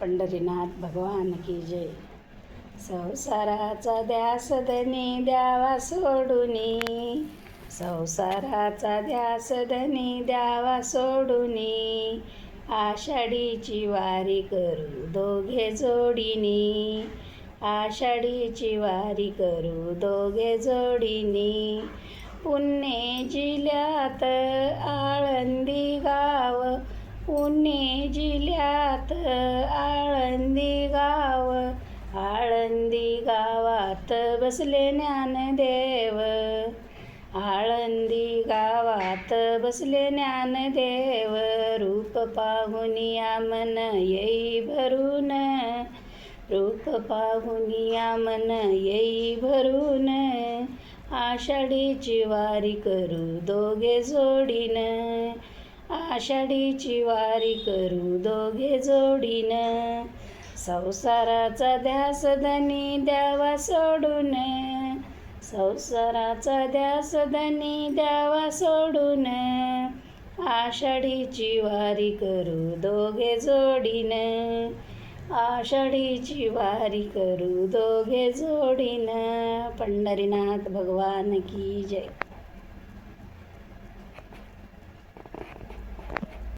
पंढरीनाथ भगवान की जय. संसाराचा ध्यास धनी द्यावा सोडूनी, संसाराचा ध्यास धनी द्यावा सोडूनी, आषाढीची वारी करू दोघे जोडीनी, आषाढीची वारी करू दोघे जोडीनी. पुणे जिल्ह्यात आळंदी गाव, पुणे जिल्ह्यात आळंदी गाव, आळंदी गावात बसले ज्ञानदेव, आळंदी गावात बसले ज्ञानदेव. रूप पाहुनिया मन येई भरून, रूप पाहुनिया मन येई भरून, आषाढीची वारी करू दोघे जोडीन, आषाढीची वारी करू दोघे जोडीन. संसाराचा ध्यास धनी द्यावा सोडून, संसाराचा ध्यास धनी द्यावा सोडून, आषाढीची वारी करू दोघे जोडीन, आषाढीची वारी करू दोघे जोडीन. पंढरीनाथ भगवान की जय.